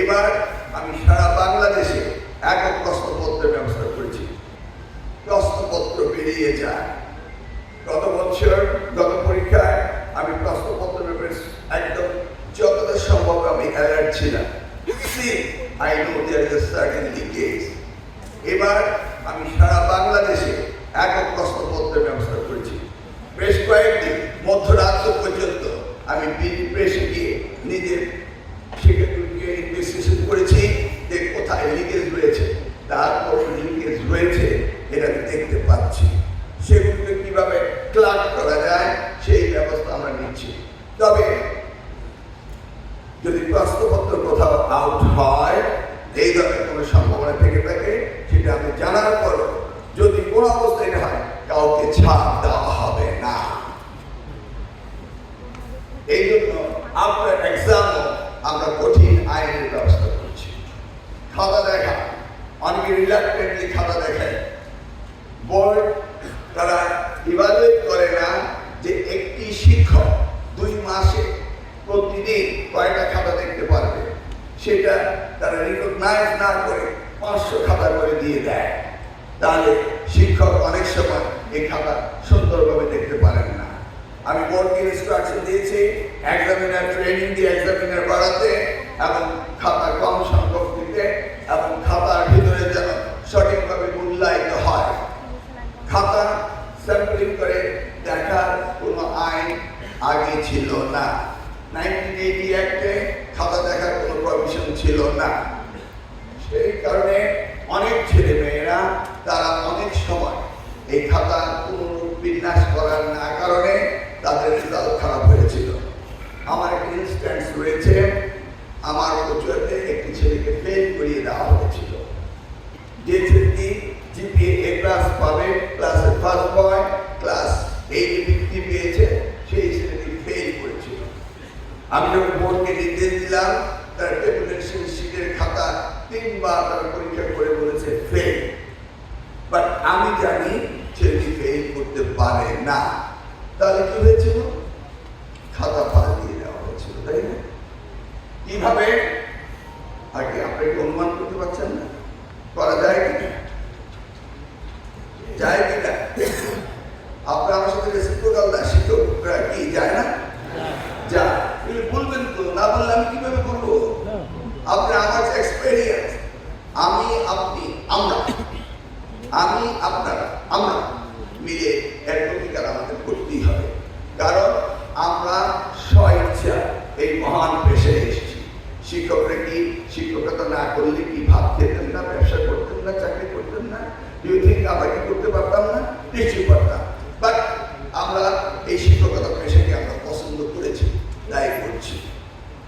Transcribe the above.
এবার আমি সারা বাংলাদেশে একক প্রশ্নপত্রের ব্যবস্থা করেছি। প্রশ্নপত্র বেরিয়ে যায়। গত বছর গত পরীক্ষায় আমি প্রশ্নপত্রের ব্যাপারে একদম যতটা সম্ভব আমি অ্যালার্ট ছিলাম। I know there is a certain leakage. এবার আমি সারা বাংলাদেশে একক প্রশ্নপত্রের ব্যবস্থা করেছি। বেশ কয়েকদিন মধ্যরাত্র পর্যন্ত আমি প্রেসে গিয়ে নিজের সেক্রেটারিকে ইনভেস্টিগেশন করেছি যে কোথায় লিকেজ রয়েছে। তারপর লিকেজ রয়েছে এটা আমি দেখতে পাচ্ছি। সেগুলোকে কিভাবে ক্লার্ক করা যায় সেই ব্যবস্থা আমরা নিচ্ছি। তবে যদি প্রশ্নপত্র কোথাও আউট হয়, এই ধরনের কোনো সম্ভাবনা থেকে থাকে, সেটা আমি জানার পর যদি কোনো অবস্থায় হয় কাউকে ছাড় দেওয়া হবে না। এই জন্য আপনার এক্সামও আমরা কঠিন আইনের ব্যবস্থা করছি। খাতা দেখা, অনেকে রিল্যাক্টেন্টলি খাতা দেখায়। বোর্ড তারা ইভালুয়েট করে না যে একটি শিক্ষক 2 মাসে প্রতিদিন কয়টা খাতা দেখতে পারবে, সেটা তারা রিকগনাইজ না করে 500 খাতা করে দিয়ে দেয়। তাহলে শিক্ষক অনেক সময় এই খাতা সুন্দরভাবে দেখতে পারেন না। আমি বোর্ডকে ইনস্ট্রাকশন দিয়েছি এক্সামিনার ট্রেনিং দিয়ে এক্সামিনার বাড়াতে এবং খাতা কম সংখ্যক দিতে এবং খাতার ভিতরে যেন সঠিকভাবে মূল্যায়িত হয়। খাতা স্যাম্পলিং করে দেখার কোনো আইন আগে ছিল না। 1980 অ্যাক্টে খাতা দেখার কোনো প্রভিশন ছিল না। সেই কারণে অনেক ছেলে মেয়েরা তারা অনেক সময় এই খাতা পুনর্বিন্যাস করার না কারণে তাদের রেজাল্ট খারাপ হয়েছিল। আমার একটা ইনস্ট্যান্স রয়েছে, আমার কোচুয়াতে একটি ছেলেকে ফেল করিয়ে দেওয়া হয়েছিল। যে ছেলেটি জিপিএ A+ পাবে, ক্লাসের ফার্স্ট বয়, ক্লাস 8 50 পেয়েছে, সেই ছেলেটি ফেল করেছিল। আমি যখন বোর্ডকে নির্দেশ দিলাম, তার টেবুলেশন শিটের খাতা 3 বার তারা পরীক্ষা করে বলেছে ফেল। বাট আমি জানি ছেলেটি ফেল করতে পারে না। তাহলে কি হয়েছিল? খাতা ফাঁস দিয়ে দেওয়া হয়েছিল, তাই না? কিভাবে? আগে আপনাকে অনুমান করতে পারছেন না? করা যায় কিনা? যায় কিনা? আপনার আমার সাথে রেসিপ্রোকাল না, শিক্ষকরা কি যায় না? যায়। তুমি বলবেন তো, না বললে আমি কিভাবে করবো? আপনি আমার এক্সপেরিয়েন্স, আমি আপনি আমরা আপনারা আমরা মিলে এর প্রতিকার আমাদের করতেই হবে। কারণ আমরা স্বইচ্ছা এই মহান পেশায় এসেছি। শিক্ষকরা কি শিক্ষকতা না করলে কি ভাত খেতেন না, ব্যবসা করতেন না, চাকরি করতেন না? ডু ইউ থিঙ্ক আমরা কি